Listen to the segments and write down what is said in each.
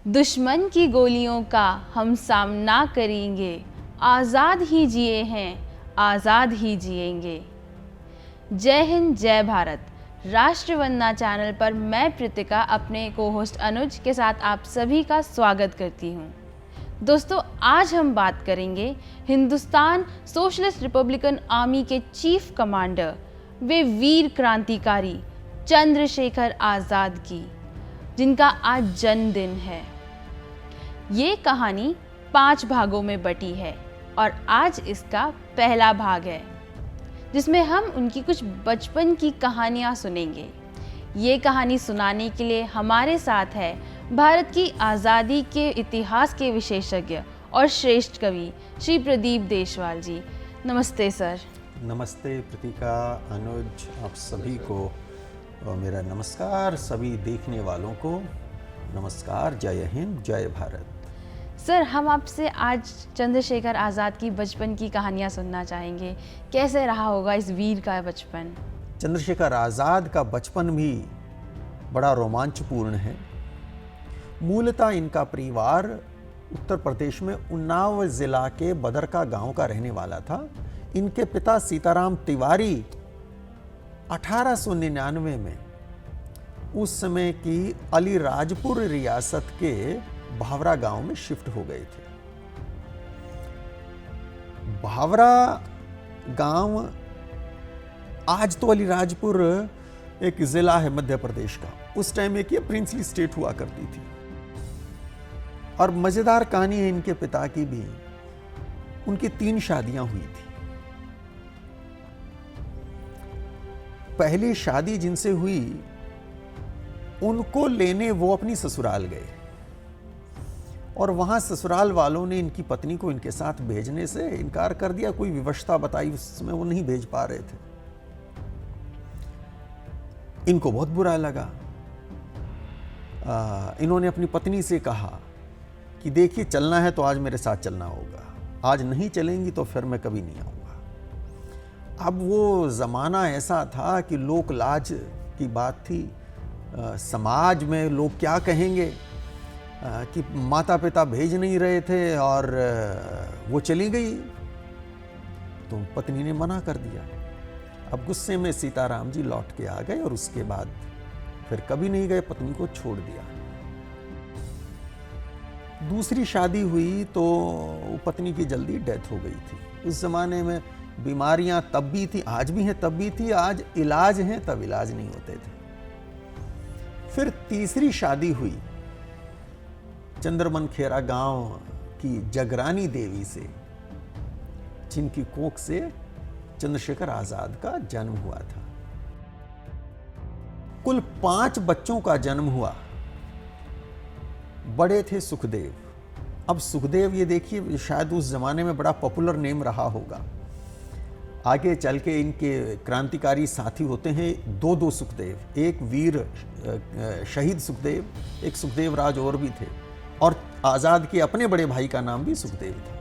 दुश्मन की गोलियों का हम सामना करेंगे, आज़ाद ही जिए हैं, आज़ाद ही जिएंगे। जय हिंद, जय भारत। राष्ट्रवंदना चैनल पर मैं प्रीतिका अपने को होस्ट अनुज के साथ आप सभी का स्वागत करती हूँ। दोस्तों, आज हम बात करेंगे हिंदुस्तान सोशलिस्ट रिपब्लिकन आर्मी के चीफ कमांडर, वे वीर क्रांतिकारी चंद्रशेखर आज़ाद की, जिनका आज जन्मदिन है। ये कहानी 5 भागों में बटी है और आज इसका पहला भाग है, जिसमें हम उनकी कुछ बचपन की कहानियाँ सुनेंगे। ये कहानी सुनाने के लिए हमारे साथ है भारत की आज़ादी के इतिहास के विशेषज्ञ और श्रेष्ठ कवि श्री प्रदीप देशवाल जी। नमस्ते सर। नमस्ते प्रीतिका, अनुज, आप सभी को मेरा नमस्कार। सभी देखने वालों को नमस्कार। जय हिंद, जय भारत। सर, हम आपसे आज चंद्रशेखर आज़ाद की बचपन की कहानियाँ सुनना चाहेंगे। कैसे रहा होगा इस वीर का बचपन? चंद्रशेखर आज़ाद का बचपन भी बड़ा रोमांचपूर्ण है। मूलतः इनका परिवार उत्तर प्रदेश में उन्नाव जिला के बदरका गांव का रहने वाला था। इनके पिता सीताराम तिवारी 1899 में उस समय की अलीराजपुर रियासत के भावरा गांव में शिफ्ट हो गए थे। भावरा गांव आज तो अलीराजपुर एक जिला है मध्य प्रदेश का, उस टाइम एक ये प्रिंसली स्टेट हुआ करती थी। और मजेदार कहानी है इनके पिता की भी। उनकी 3 शादियां हुई थी। पहली शादी जिनसे हुई, उनको लेने वो अपनी ससुराल गए और वहां ससुराल वालों ने इनकी पत्नी को इनके साथ भेजने से इनकार कर दिया। कोई विवशता बताई, उसमें वो नहीं भेज पा रहे थे। इनको बहुत बुरा लगा। इन्होंने अपनी पत्नी से कहा कि देखिए, चलना है तो आज मेरे साथ चलना होगा, आज नहीं चलेंगी तो फिर मैं कभी नहीं आऊंगा। अब वो जमाना ऐसा था कि लोक लाज की बात थी। समाज में लोग क्या कहेंगे कि माता पिता भेज नहीं रहे थे और वो चली गई, तो पत्नी ने मना कर दिया। अब गुस्से में सीताराम जी लौट के आ गए और उसके बाद फिर कभी नहीं गए, पत्नी को छोड़ दिया। दूसरी शादी हुई तो पत्नी की जल्दी डेथ हो गई थी। उस जमाने में बीमारियां तब भी थी, आज भी हैं, तब भी थी। आज इलाज हैं, तब इलाज नहीं होते थे। फिर तीसरी शादी हुई चंद्रमन खेरा गांव की जगरानी देवी से, जिनकी कोख से चंद्रशेखर आजाद का जन्म हुआ था। कुल 5 बच्चों का जन्म हुआ। बड़े थे सुखदेव। अब सुखदेव, ये देखिए, शायद उस जमाने में बड़ा पॉपुलर नेम रहा होगा। आगे चल के इनके क्रांतिकारी साथी होते हैं 2 सुखदेव। एक वीर शहीद सुखदेव, एक सुखदेव राज और भी थे, और आजाद के अपने बड़े भाई का नाम भी सुखदेव था।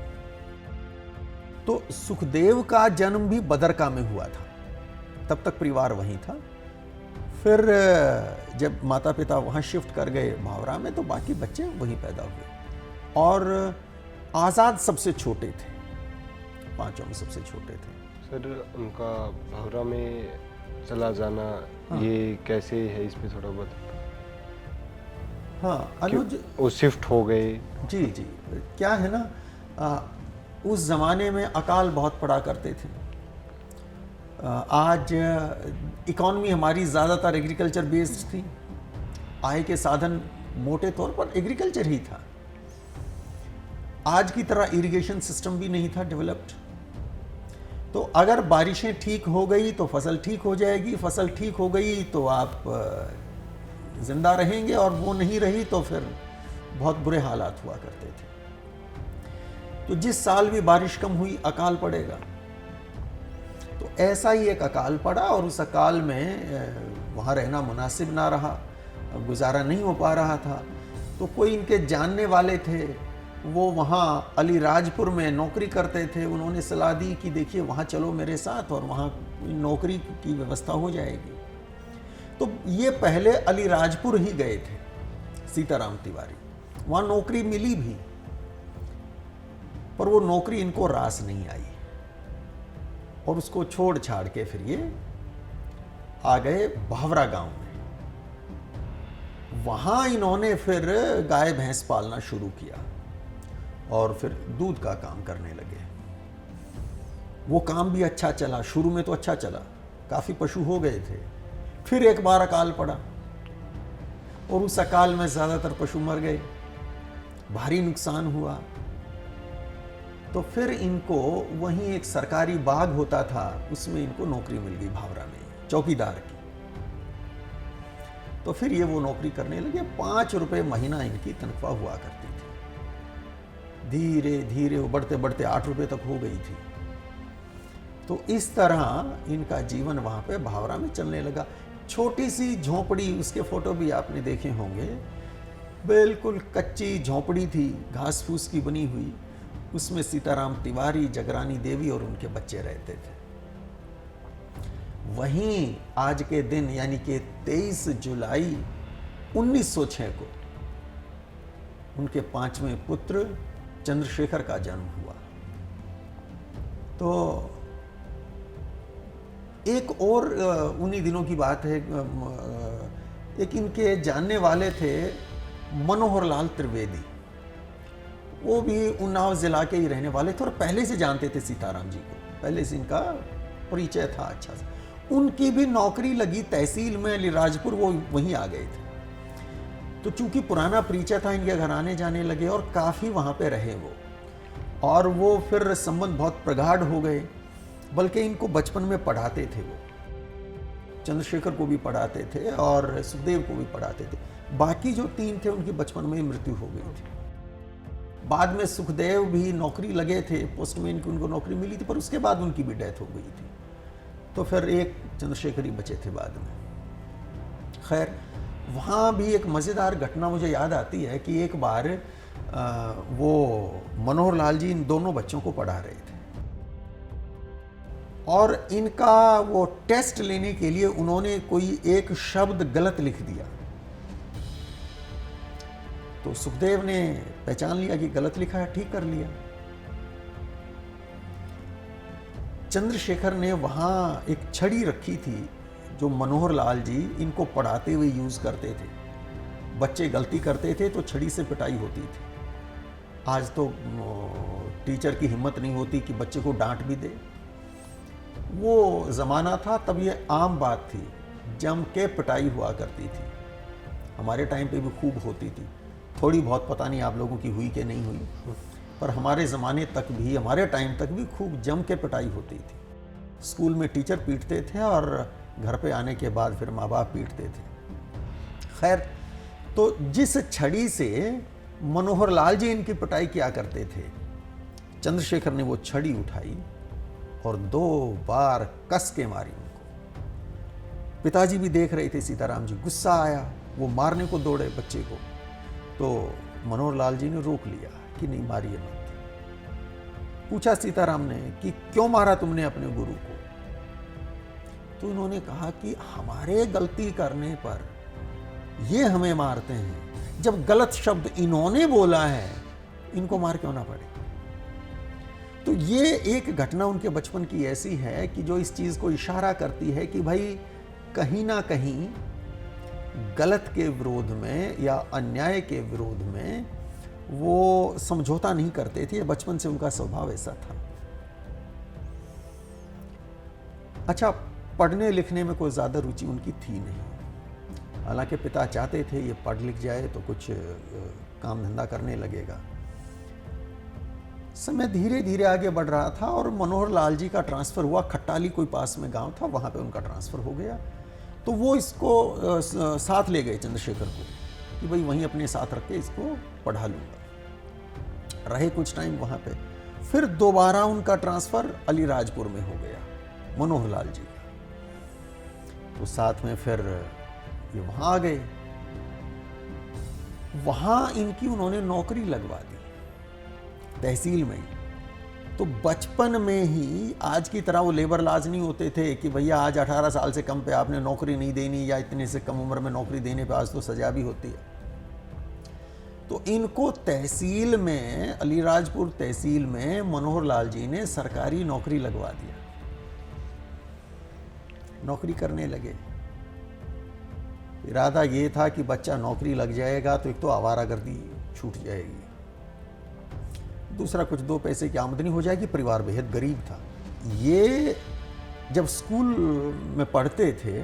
तो सुखदेव का जन्म भी बदरका में हुआ था। तब तक परिवार वहीं था। फिर जब माता पिता वहां शिफ्ट कर गए भावरा में, तो बाकी बच्चे वहीं पैदा हुए। और आजाद सबसे छोटे थे, 5 में सबसे छोटे थे। सर, उनका भावरा में चला जाना, हाँ, ये कैसे है, इस पे थोड़ा बहुत। हाँ अनुज, वो शिफ्ट हो गए। जी जी, क्या है ना, उस जमाने में अकाल बहुत पड़ा करते थे। आज इकॉनमी हमारी ज़्यादातर एग्रीकल्चर बेस्ड थी। आय के साधन मोटे तौर पर एग्रीकल्चर ही था। आज की तरह इरिगेशन सिस्टम भी नहीं था डेवलप्ड। तो अगर बारिशें ठीक हो गई तो फसल ठीक हो जाएगी, फसल ठीक हो गई तो आप जिंदा रहेंगे, और वो नहीं रही तो फिर बहुत बुरे हालात हुआ करते थे। तो जिस साल भी बारिश कम हुई, अकाल पड़ेगा। तो ऐसा ही एक अकाल पड़ा, और उस अकाल में वहाँ रहना मुनासिब ना रहा, गुजारा नहीं हो पा रहा था। तो कोई इनके जानने वाले थे, वो वहाँ अलीराजपुर में नौकरी करते थे। उन्होंने सलाह दी कि देखिए, वहाँ चलो मेरे साथ और वहाँ नौकरी की व्यवस्था हो जाएगी। तो ये पहले अलीराजपुर ही गए थे, सीताराम तिवारी। वहां नौकरी मिली भी, पर वो नौकरी इनको रास नहीं आई और उसको छोड़ छाड़ के फिर ये आ गए भावरा गांव में। वहां इन्होंने फिर गाय भैंस पालना शुरू किया और फिर दूध का काम करने लगे। वो काम भी अच्छा चला, शुरू में तो अच्छा चला, काफी पशु हो गए थे। फिर एक बार अकाल पड़ा और उस अकाल में ज्यादातर पशु मर गए, भारी नुकसान हुआ। तो फिर इनको वहीं एक सरकारी बाग होता था, उसमें इनको नौकरी मिल गई भावरा में, चौकीदार की। तो फिर ये वो नौकरी करने लगे। 5 रुपए महीना इनकी तनख्वाह हुआ करती थी। धीरे धीरे वो बढ़ते बढ़ते 8 रुपए तक हो गई थी। तो इस तरह इनका जीवन वहां पे भावरा में चलने लगा। छोटी सी झोंपड़ी, उसके फोटो भी आपने देखे होंगे, बिल्कुल कच्ची झोंपड़ी थी, घास फूस की बनी हुई। उसमें सीताराम तिवारी, जगरानी देवी और उनके बच्चे रहते थे। वहीं आज के दिन यानी कि 23 जुलाई 1906 को उनके 5वें पुत्र चंद्रशेखर का जन्म हुआ। तो एक और उन्हीं दिनों की बात है, एक इनके जानने वाले थे मनोहर लाल त्रिवेदी। वो भी उन्नाव जिला के ही रहने वाले थे और पहले से जानते थे सीताराम जी को, पहले से इनका परिचय था अच्छा सा। उनकी भी नौकरी लगी तहसील में अलीराजपुर, वो वहीं आ गए थे। तो चूंकि पुराना परिचय था, इनके घर आने जाने लगे और काफ़ी वहाँ पे रहे वो। और वो फिर संबंध बहुत प्रगाढ़ हो गए, बल्कि इनको बचपन में पढ़ाते थे वो। चंद्रशेखर को भी पढ़ाते थे और सुखदेव को भी पढ़ाते थे। बाकी जो 3 थे उनकी बचपन में मृत्यु हो गई थी। बाद में सुखदेव भी नौकरी लगे थे, पोस्टमैन की उनको नौकरी मिली थी, पर उसके बाद उनकी भी डेथ हो गई थी। तो फिर एक चंद्रशेखर ही बचे थे बाद में। खैर, वहाँ भी एक मज़ेदार घटना मुझे याद आती है कि एक बार वो मनोहर लाल जी इन दोनों बच्चों को पढ़ा रहे थे और इनका वो टेस्ट लेने के लिए उन्होंने कोई एक शब्द गलत लिख दिया। तो सुखदेव ने पहचान लिया कि गलत लिखा है, ठीक कर लिया। चंद्रशेखर ने वहां एक छड़ी रखी थी जो मनोहर लाल जी इनको पढ़ाते हुए यूज करते थे। बच्चे गलती करते थे तो छड़ी से पिटाई होती थी। आज तो टीचर की हिम्मत नहीं होती कि बच्चे को डांट भी दे। वो जमाना था, तब ये आम बात थी, जम के पिटाई हुआ करती थी। हमारे टाइम पे भी खूब होती थी, थोड़ी बहुत पता नहीं आप लोगों की हुई कि नहीं हुई, पर हमारे ज़माने तक भी, हमारे टाइम तक भी खूब जम के पिटाई होती थी। स्कूल में टीचर पीटते थे और घर पे आने के बाद फिर माँ बाप पीटते थे। खैर, तो जिस छड़ी से मनोहर लाल जी इनकी पिटाई किया करते थे, चंद्रशेखर ने वो छड़ी उठाई और 2 बार कस के मारी उनको। पिताजी भी देख रहे थे, सीताराम जी, गुस्सा आया, वो मारने को दौड़े बच्चे को। तो मनोहर लाल जी ने रोक लिया कि नहीं, मारिए मत। पूछा सीताराम ने कि क्यों मारा तुमने अपने गुरु को? तो उन्होंने कहा कि हमारे गलती करने पर ये हमें मारते हैं, जब गलत शब्द इन्होंने बोला है, इनको मार क्यों ना पड़े। तो ये एक घटना उनके बचपन की ऐसी है कि जो इस चीज को इशारा करती है कि भाई कहीं ना कहीं गलत के विरोध में या अन्याय के विरोध में वो समझौता नहीं करते थे। बचपन से उनका स्वभाव ऐसा था। अच्छा, पढ़ने लिखने में कोई ज़्यादा रुचि उनकी थी नहीं। हालांकि पिता चाहते थे ये पढ़ लिख जाए तो कुछ काम धंधा करने लगेगा। समय धीरे धीरे आगे बढ़ रहा था और मनोहर लाल जी का ट्रांसफ़र हुआ। खट्टाली कोई पास में गांव था, वहाँ पे उनका ट्रांसफ़र हो गया। तो वो इसको साथ ले गए चंद्रशेखर को कि भाई वहीं अपने साथ रख के इसको पढ़ा लूँगा। रहे कुछ टाइम वहाँ पे, फिर दोबारा उनका ट्रांसफ़र अलीराजपुर में हो गया मनोहर लाल जी का। तो साथ में फिर ये वहाँ आ गए। वहाँ इनकी उन्होंने नौकरी लगवा दी तहसील में ही। तो बचपन में ही आज की तरह वो लेबर लाज नहीं होते थे कि भैया आज 18 साल से कम पे आपने नौकरी नहीं देनी या इतने से कम उम्र में नौकरी देने पे आज तो सजा भी होती है। तो इनको तहसील में, अलीराजपुर तहसील में मनोहर लाल जी ने सरकारी नौकरी लगवा दिया। नौकरी करने लगे। इरादा ये था कि बच्चा नौकरी लग जाएगा तो एक तो आवारागर्दी छूट जाएगी, दूसरा कुछ 2 पैसे की आमदनी हो जाएगी, परिवार बेहद गरीब था। ये जब स्कूल में पढ़ते थे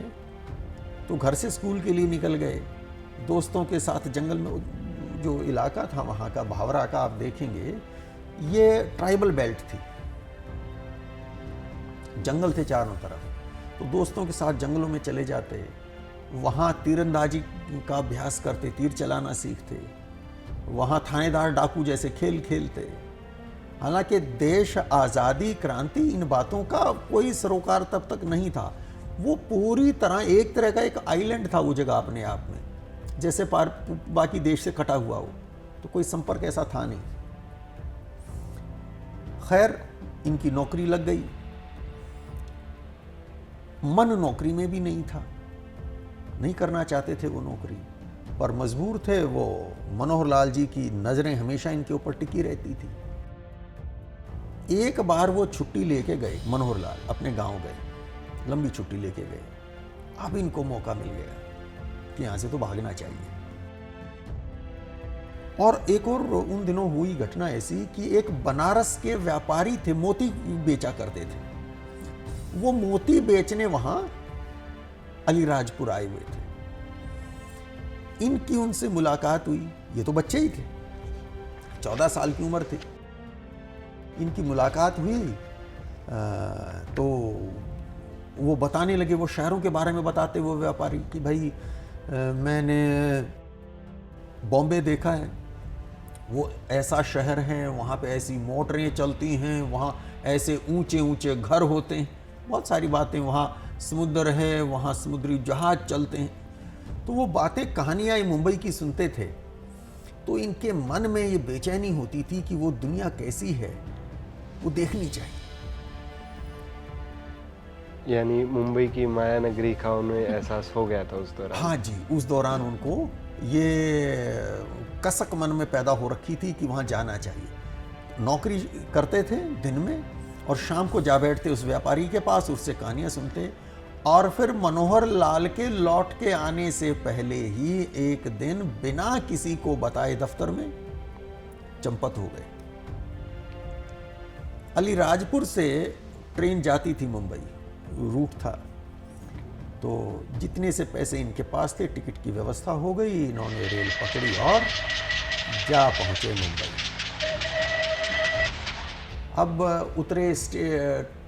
तो घर से स्कूल के लिए निकल गए, दोस्तों के साथ जंगल में, जो इलाका था वहाँ का भावरा का, आप देखेंगे ये ट्राइबल बेल्ट थी, जंगल थे चारों तरफ, तो दोस्तों के साथ जंगलों में चले जाते, वहाँ तीरंदाजी का अभ्यास करते, तीर चलाना सीखते, वहाँ थानेदार डाकू जैसे खेल खेलते। हालांकि देश आज़ादी, क्रांति, इन बातों का कोई सरोकार तब तक नहीं था। वो पूरी तरह एक तरह का एक आइलैंड था वो जगह अपने आप में, जैसे बाकी देश से कटा हुआ हो, तो कोई संपर्क ऐसा था नहीं। खैर, इनकी नौकरी लग गई। मन नौकरी में भी नहीं था, नहीं करना चाहते थे वो नौकरी, पर मजबूर थे। वो मनोहर लाल जी की नजरें हमेशा इनके ऊपर टिकी रहती थी। एक बार वो छुट्टी लेके गए, मनोहर लाल अपने गांव गए, लंबी छुट्टी लेके गए। अब इनको मौका मिल गया कि यहां से तो भागना चाहिए। और एक और उन दिनों हुई घटना ऐसी कि एक बनारस के व्यापारी थे, मोती बेचा करते थे। वो मोती बेचने वहां अलीराजपुर आए हुए थे। इनकी उनसे मुलाकात हुई। ये तो बच्चे ही थे, 14 साल की उम्र थी। इनकी मुलाकात हुई तो वो बताने लगे, वो शहरों के बारे में बताते, वो व्यापारी, कि भाई मैंने बॉम्बे देखा है, वो ऐसा शहर है, वहाँ पे ऐसी मोटरें चलती हैं, वहाँ ऐसे ऊंचे ऊंचे घर होते हैं, बहुत सारी बातें, वहाँ समुद्र है, वहाँ समुद्री जहाज चलते हैं। तो वो बातें, कहानियाँ मुंबई की सुनते थे, तो इनके मन में ये बेचैनी होती थी कि वो दुनिया कैसी है, वो देखनी चाहिए। यानी मुंबई की माया नगरी का उन्हें एहसास हो गया था उस दौरान। हाँ जी, उस दौरान उनको ये कसक मन में पैदा हो रखी थी कि वहाँ जाना चाहिए। नौकरी करते थे दिन में और शाम को जा बैठते उस व्यापारी के पास, उससे कहानियाँ सुनते, और फिर मनोहर लाल के लौट के आने से पहले ही एक दिन बिना किसी को बताए दफ्तर में चंपत हो गए। अलीराजपुर से ट्रेन जाती थी मुंबई, रूट था, तो जितने से पैसे इनके पास थे टिकट की व्यवस्था हो गई, इन्होंने रेल पकड़ी और जा पहुंचे मुंबई। अब उतरे,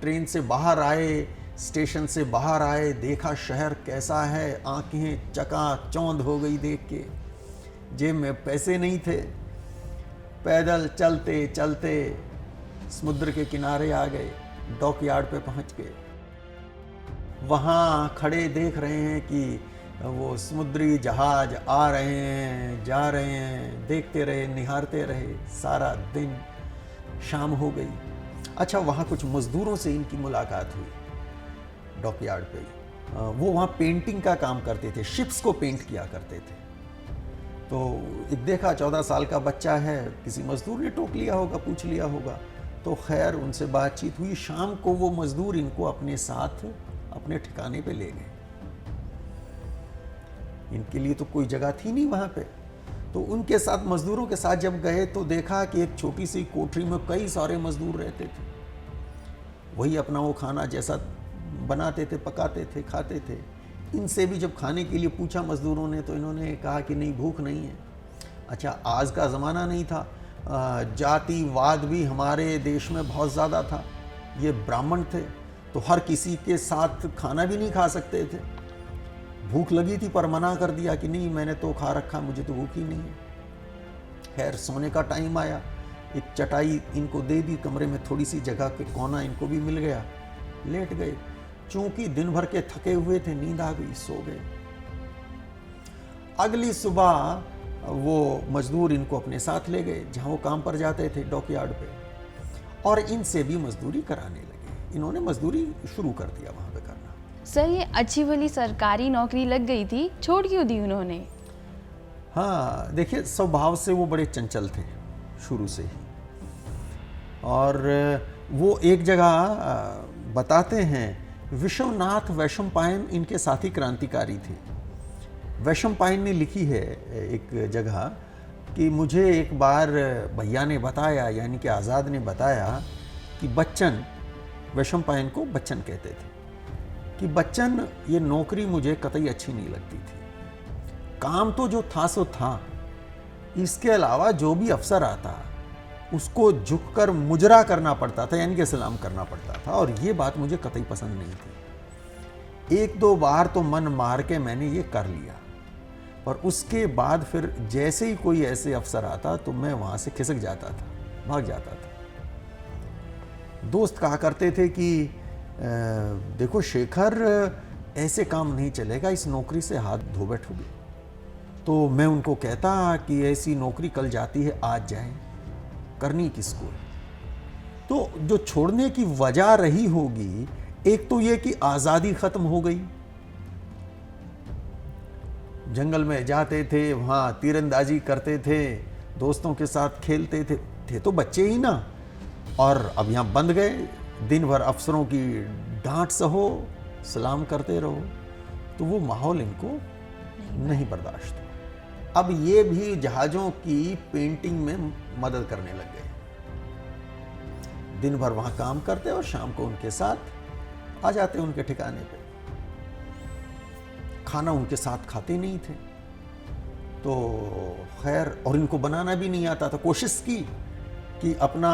ट्रेन से बाहर आए, स्टेशन से बाहर आए, देखा शहर कैसा है, आंखें चकाचौंध हो गई देख के। जेब में पैसे नहीं थे, पैदल चलते चलते समुद्र के किनारे आ गए, डॉकयार्ड पे पहुंच गए। वहाँ खड़े देख रहे हैं कि वो समुद्री जहाज आ रहे हैं, जा रहे हैं, देखते रहे, निहारते रहे, सारा दिन। शाम हो गई। अच्छा, वहाँ कुछ मजदूरों से इनकी मुलाकात हुई डॉकयार्ड पे ही। वो वहाँ पेंटिंग का काम करते थे, शिप्स को पेंट किया करते थे। तो एक देखा 14 साल का बच्चा है, किसी मजदूर ने टोक लिया होगा, पूछ लिया होगा, तो खैर उनसे बातचीत हुई। शाम को वो मजदूर इनको अपने साथ अपने ठिकाने पे ले गए। इनके लिए तो कोई जगह थी नहीं वहाँ पे, तो उनके साथ, मजदूरों के साथ जब गए तो देखा कि एक छोटी सी कोठरी में कई सारे मजदूर रहते थे। वही अपना वो खाना जैसा बनाते थे, पकाते थे, खाते थे। इनसे भी जब खाने के लिए पूछा मजदूरों ने तो इन्होंने कहा कि नहीं, भूख नहीं है। अच्छा, आज का ज़माना नहीं था, जातिवाद भी हमारे देश में बहुत ज़्यादा था। ये ब्राह्मण थे तो हर किसी के साथ खाना भी नहीं खा सकते थे। भूख लगी थी पर मना कर दिया कि नहीं, मैंने तो खा रखा, मुझे तो भूख ही नहीं है। खैर, सोने का टाइम आया, एक चटाई इनको दे दी, कमरे में थोड़ी सी जगह के कोना इनको भी मिल गया, लेट गए। चूंकि दिन भर के थके हुए थे, नींद आ गई, सो गए। अगली सुबह वो मजदूर इनको अपने साथ ले गए जहां वो काम पर जाते थे, डॉकयार्ड पे, और इनसे भी मजदूरी कराने लगे। इन्होंने मजदूरी शुरू कर दिया वहां पे करना। सर, ये अच्छी भली सरकारी नौकरी लग गई थी, छोड़ क्यों दी उन्होंने? हाँ, देखिए स्वभाव से वो बड़े चंचल थे शुरू से ही। और वो एक जगह बताते हैं, विश्वनाथ वैशंपायन इनके साथी क्रांतिकारी थे। वैशंपायन ने लिखी है एक जगह कि मुझे एक बार भैया ने बताया, यानी कि आज़ाद ने बताया कि बच्चन, वैशंपायन को बच्चन कहते थे, कि बच्चन ये नौकरी मुझे कतई अच्छी नहीं लगती थी। काम तो जो था सो था, इसके अलावा जो भी अफसर आता उसको झुककर मुजरा करना पड़ता था, यानी कि सलाम करना पड़ता था, और ये बात मुझे कतई पसंद नहीं थी। एक दो बार तो मन मार के मैंने ये कर लिया, पर उसके बाद फिर जैसे ही कोई ऐसे अफसर आता तो मैं वहाँ से खिसक जाता था, भाग जाता था। दोस्त कहा करते थे कि देखो शेखर, ऐसे काम नहीं चलेगा, इस नौकरी से हाथ धो बैठोगे। तो मैं उनको कहता कि ऐसी नौकरी कल जाती है, आज जाए, करनी किसको है। तो जो छोड़ने की वजह रही होगी, एक तो ये कि आज़ादी खत्म हो गई। जंगल में जाते थे, वहाँ तीरंदाजी करते थे, दोस्तों के साथ खेलते थे तो बच्चे ही ना, और अब यहाँ बंद गए, दिन भर अफसरों की डांट सहो, सलाम करते रहो, तो वो माहौल इनको नहीं बर्दाश्त हुआ। अब ये भी जहाज़ों की पेंटिंग में मदद करने लग गए। दिन भर वहाँ काम करते और शाम को उनके साथ आ जाते उनके ठिकाने पे। खाना उनके साथ खाते नहीं थे, तो खैर, और इनको बनाना भी नहीं आता था। कोशिश की कि अपना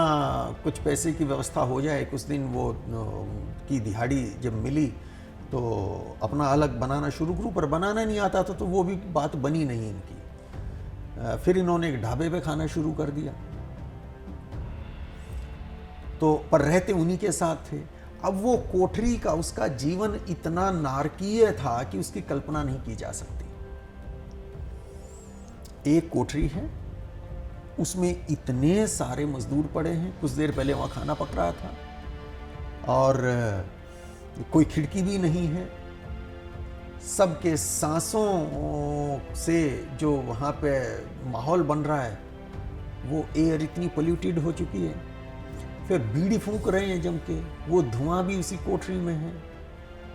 कुछ पैसे की व्यवस्था हो जाए। कुछ दिन वो की दिहाड़ी जब मिली तो अपना अलग बनाना शुरू करूँ, पर बनाना नहीं आता था, तो वो भी बात बनी नहीं इनकी। फिर इन्होंने एक ढाबे पे खाना शुरू कर दिया, तो पर रहते उन्हीं के साथ थे। अब वो कोठरी का उसका जीवन इतना नारकीय था कि उसकी कल्पना नहीं की जा सकती। एक कोठरी है, उसमें इतने सारे मजदूर पड़े हैं। कुछ देर पहले वहाँ खाना पक रहा था, और कोई खिड़की भी नहीं है। सबके सांसों से जो वहाँ पे माहौल बन रहा है, वो एयर इतनी पोल्यूटेड हो चुकी है। फिर बीड़ी फूंक रहे हैं जम के, वो धुआं भी उसी कोठरी में है,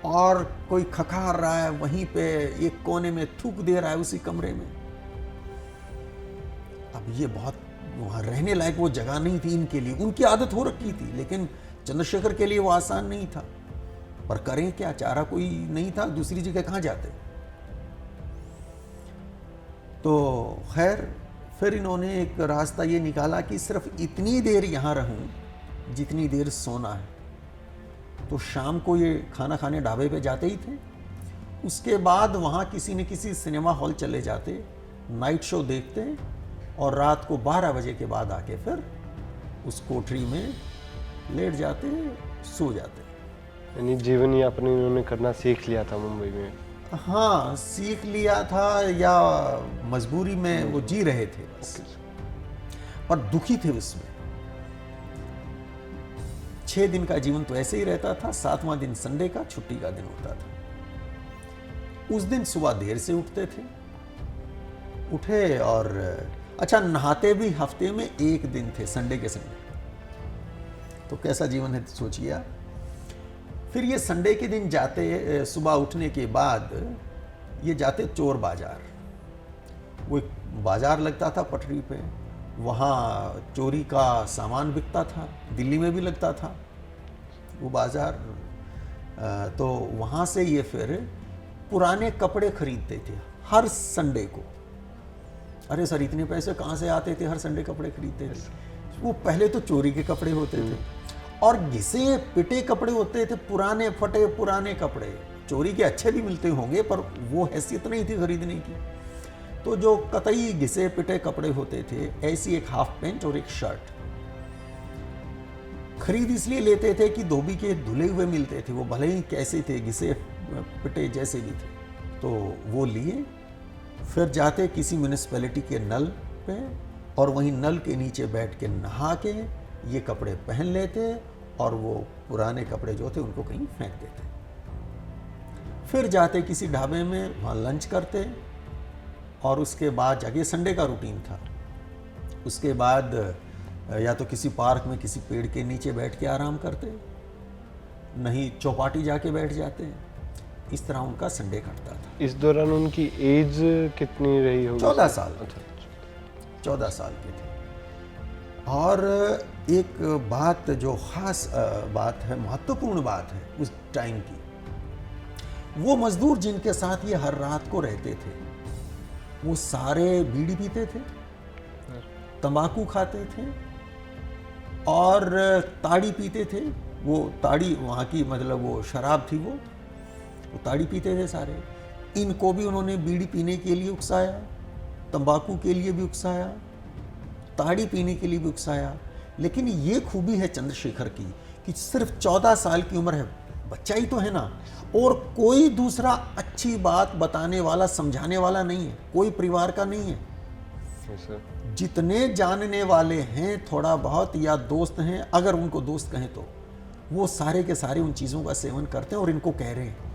और कोई खखार रहा है वहीं पे एक कोने में, थूक दे रहा है उसी कमरे में। अब ये बहुत, वहाँ रहने लायक वो जगह नहीं थी इनके लिए। उनकी आदत हो रखी थी, लेकिन चंद्रशेखर के लिए वो आसान नहीं था। पर करें क्या, चारा कोई नहीं था, दूसरी जगह कहाँ जाते। तो खैर, फिर इन्होंने एक रास्ता ये निकाला कि सिर्फ इतनी देर यहाँ रहूं जितनी देर सोना है। तो शाम को ये खाना खाने ढाबे पे जाते ही थे। उसके बाद वहाँ किसी न किसी सिनेमा हॉल चले जाते, नाइट शो देखते, और रात को 12 बजे के बाद आके फिर उस कोठरी में लेट जाते, सो जाते। यानी जीवन यापन इन्होंने करना सीख लिया था मुंबई में। हाँ, सीख लिया था या मजबूरी में वो जी रहे थे बस, और दुखी थे उसमें। 6 दिन का जीवन तो ऐसे ही रहता था। 7वां दिन संडे का, छुट्टी का दिन होता था। उस दिन सुबह देर से उठते थे, उठे और अच्छा, नहाते भी हफ्ते में 1 दिन थे, संडे के संडे। तो कैसा जीवन है सोचिए आप। फिर ये संडे के दिन जाते, सुबह उठने के बाद ये जाते चोर बाजार। वो एक बाजार लगता था पटरी पे, वहाँ चोरी का सामान बिकता था। दिल्ली में भी लगता था वो बाजार। तो वहाँ से ये फिर पुराने कपड़े खरीदते थे हर संडे को। अरे सर, इतने पैसे कहाँ से आते थे, हर संडे कपड़े खरीदते थे। वो पहले तो चोरी के कपड़े होते थे, और घिसे पिटे कपड़े होते थे, पुराने फटे पुराने कपड़े। चोरी के अच्छे भी मिलते होंगे, पर वो हैसियत नहीं थी खरीदने की। तो जो कतई घिसे पिटे कपड़े होते थे, ऐसी एक हाफ पैंट और एक शर्ट खरीद इसलिए लेते थे कि धोबी के धुले हुए मिलते थे। वो भले ही कैसे थे, घिसे पिटे जैसे भी थे, तो वो लिए। फिर जाते किसी म्यूनिसिपैलिटी के नल पे, और वहीं नल के नीचे बैठ के नहा के ये कपड़े पहन लेते, और वो पुराने कपड़े जो थे उनको कहीं फेंक देते। फिर जाते किसी ढाबे में, वहाँ लंच करते, और उसके बाद जाके संडे का रूटीन था। उसके बाद या तो किसी पार्क में किसी पेड़ के नीचे बैठ के आराम करते, नहीं चौपाटी जाके बैठ जाते। इस तरह उनका संडे कटता था। इस दौरान उनकी एज कितनी रही होगी? 14 साल। अच्छा। 14 साल के थे। और एक बात जो ख़ास बात है, महत्वपूर्ण बात है उस टाइम की, वो मजदूर जिनके साथ ये हर रात को रहते थे, वो सारे बीड़ी पीते थे, तंबाकू खाते थे और ताड़ी पीते थे। वो ताड़ी वहाँ की मतलब वो शराब थी, वो ताड़ी पीते थे सारे। इनको भी उन्होंने बीड़ी पीने के लिए उकसाया, तंबाकू के लिए भी उकसाया, ताड़ी पीने के लिए भी उकसाया। लेकिन ये खूबी है चंद्रशेखर की कि सिर्फ 14 साल की उम्र है, बच्चा ही तो है ना, और कोई दूसरा अच्छी बात बताने वाला, समझाने वाला नहीं है, कोई परिवार का नहीं है। जितने जानने वाले हैं थोड़ा बहुत या दोस्त हैं, अगर उनको दोस्त कहें तो, वो सारे के सारे उन चीज़ों का सेवन करते हैं और इनको कह रहे हैं।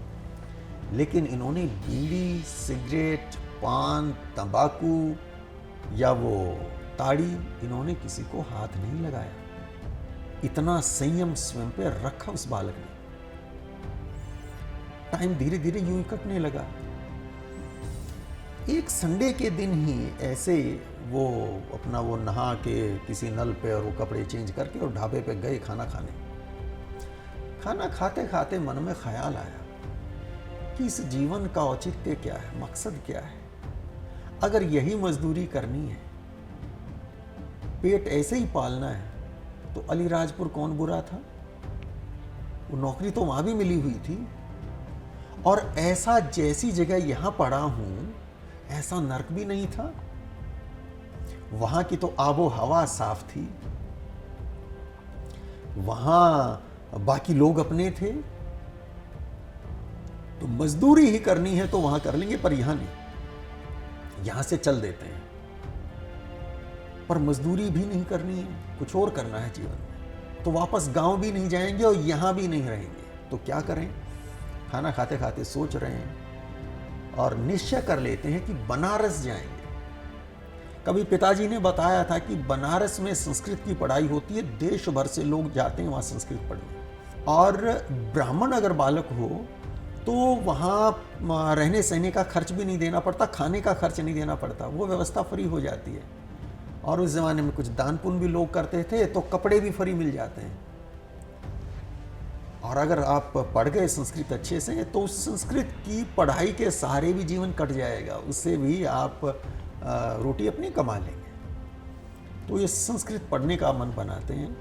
लेकिन इन्होंने बीड़ी, सिगरेट, पान, तंबाकू या वो ताड़ी, इन्होंने किसी को हाथ नहीं लगाया। इतना संयम स्वयं पे रखा उस बालक ने। टाइम धीरे धीरे यूं ही कटने लगा। एक संडे के दिन ही ऐसे वो अपना वो नहा के किसी नल पे और वो कपड़े चेंज करके और ढाबे पे गए खाना खाने। खाना खाते खाते मन में ख्याल आया कि इस जीवन का औचित्य क्या है, मकसद क्या है। अगर यही मजदूरी करनी है, पेट ऐसे ही पालना है, तो अलीराजपुर कौन बुरा था? वो नौकरी तो वहां भी मिली हुई थी, और ऐसा जैसी जगह यहां पड़ा हूं ऐसा नर्क भी नहीं था। वहां की तो आबो हवा साफ थी, वहां बाकी लोग अपने थे, तो मजदूरी ही करनी है तो वहां कर लेंगे, पर यहां नहीं। यहां से चल देते हैं, पर मजदूरी भी नहीं करनी है, कुछ और करना है जीवन में, तो वापस गांव भी नहीं जाएंगे और यहां भी नहीं रहेंगे, तो क्या करें? खाना खाते खाते सोच रहे हैं और निश्चय कर लेते हैं कि बनारस जाएंगे। कभी पिताजी ने बताया था कि बनारस में संस्कृत की पढ़ाई होती है, देश भर से लोग जाते हैं वहाँ संस्कृत पढ़ने, और ब्राह्मण अगर बालक हो तो वहाँ रहने सहने का खर्च भी नहीं देना पड़ता, खाने का खर्च नहीं देना पड़ता, वो व्यवस्था फ्री हो जाती है। और उस ज़माने में कुछ दान पुण्य भी लोग करते थे, तो कपड़े भी फ्री मिल जाते हैं। और अगर आप पढ़ गए संस्कृत अच्छे से, तो उस संस्कृत की पढ़ाई के सहारे भी जीवन कट जाएगा, उससे भी आप रोटी अपनी कमा लेंगे। तो ये संस्कृत पढ़ने का मन बनाते हैं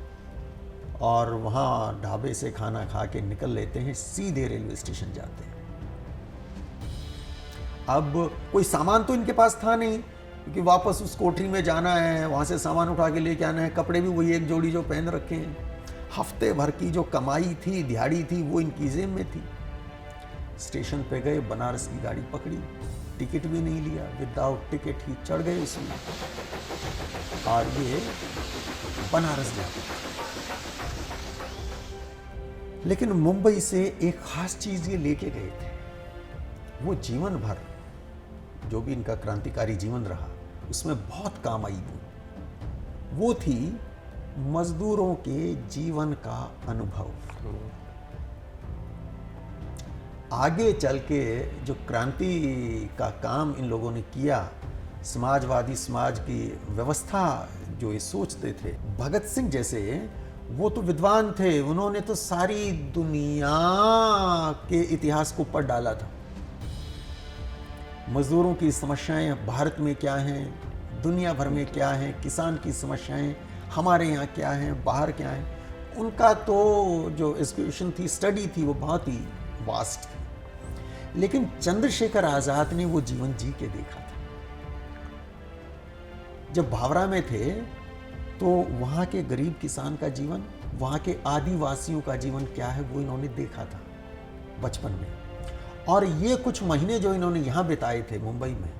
और वहाँ ढाबे से खाना खा के निकल लेते हैं, सीधे रेलवे स्टेशन जाते हैं। अब कोई सामान तो इनके पास था नहीं, क्योंकि वापस उस कोठरी में जाना है, वहाँ से सामान उठा के लेके आना है, कपड़े भी वही एक जोड़ी जो पहन रखे हैं। हफ्ते भर की जो कमाई थी, दिहाड़ी थी, वो इनकी जेब में थी। स्टेशन पे गए, बनारस की गाड़ी पकड़ी, टिकट भी नहीं लिया, विदाउट टिकट ही चढ़ गए उसमें, और ये बनारस जाते। लेकिन मुंबई से एक खास चीज ये लेके गए थे, वो जीवन भर जो भी इनका क्रांतिकारी जीवन रहा उसमें बहुत काम आई वो थी मजदूरों के जीवन का अनुभव। आगे चल के जो क्रांति का काम इन लोगों ने किया, समाजवादी समाज की व्यवस्था जो ये सोचते थे, भगत सिंह जैसे वो तो विद्वान थे, उन्होंने तो सारी दुनिया के इतिहास को पढ़ डाला था। मजदूरों की समस्याएं भारत में क्या हैं, दुनिया भर में क्या हैं, किसान की समस्याएं हमारे यहाँ क्या हैं, बाहर क्या हैं, उनका तो जो एजुकेशन थी, स्टडी थी, वो बहुत ही वास्ट थी। लेकिन चंद्रशेखर आजाद ने वो जीवन जी के देखा था। जब भावरा में थे तो वहाँ के गरीब किसान का जीवन, वहाँ के आदिवासियों का जीवन क्या है, वो इन्होंने देखा था बचपन में। और ये कुछ महीने जो इन्होंने यहाँ बिताए थे मुंबई में,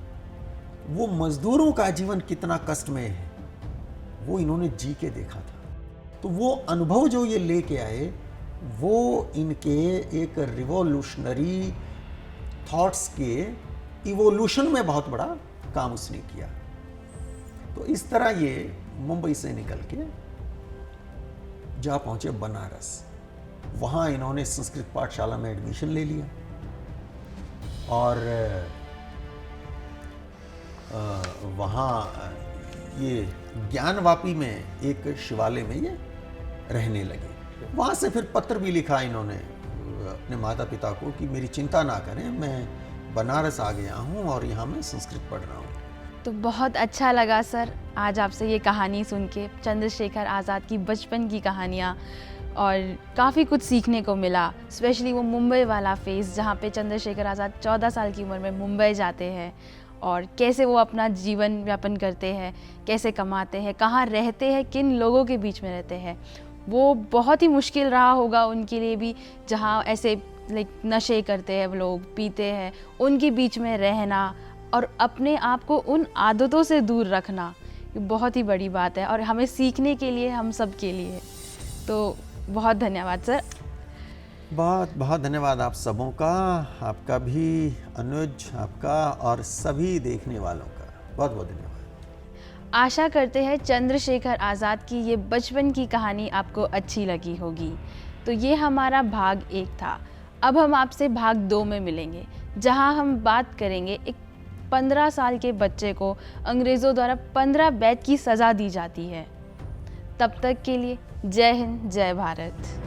वो मजदूरों का जीवन कितना कष्टमय है वो इन्होंने जी के देखा था। तो वो अनुभव जो ये लेके आए, वो इनके एक रिवॉल्यूशनरी थॉट्स के इवोल्यूशन में बहुत बड़ा काम उसने किया। तो इस तरह ये मुंबई से निकल के जा पहुंचे बनारस। वहाँ इन्होंने संस्कृत पाठशाला में एडमिशन ले लिया और वहाँ ये ज्ञानवापी में एक शिवालय में ये रहने लगे। वहाँ से फिर पत्र भी लिखा इन्होंने अपने माता पिता को कि मेरी चिंता ना करें, मैं बनारस आ गया हूँ और यहाँ मैं संस्कृत पढ़ रहा हूँ। तो बहुत अच्छा लगा सर आज आपसे ये कहानी सुन के, चंद्रशेखर आज़ाद की बचपन की कहानियाँ, और काफ़ी कुछ सीखने को मिला। स्पेशली वो मुंबई वाला फेज़ जहाँ पे चंद्रशेखर आज़ाद 14 साल की उम्र में मुंबई जाते हैं और कैसे वो अपना जीवन यापन करते हैं, कैसे कमाते हैं, कहाँ रहते हैं, किन लोगों के बीच में रहते हैं। वो बहुत ही मुश्किल रहा होगा उनके लिए भी, जहाँ ऐसे नशे करते हैं लोग, पीते हैं, उनके बीच में रहना और अपने आप को उन आदतों से दूर रखना, ये बहुत ही बड़ी बात है और हमें सीखने के लिए, हम सब के लिए। तो बहुत धन्यवाद सर। बहुत बहुत धन्यवाद आप सबों का, आपका भी अनुज, आपका और सभी देखने वालों का बहुत बहुत धन्यवाद। आशा करते हैं चंद्रशेखर आज़ाद की ये बचपन की कहानी आपको अच्छी लगी होगी। तो ये हमारा भाग 1 था। अब हम आपसे भाग 2 में मिलेंगे, जहां हम बात करेंगे एक 15 साल के बच्चे को अंग्रेज़ों द्वारा 15 बैच की सज़ा दी जाती है। तब तक के लिए जय हिंद, जय भारत।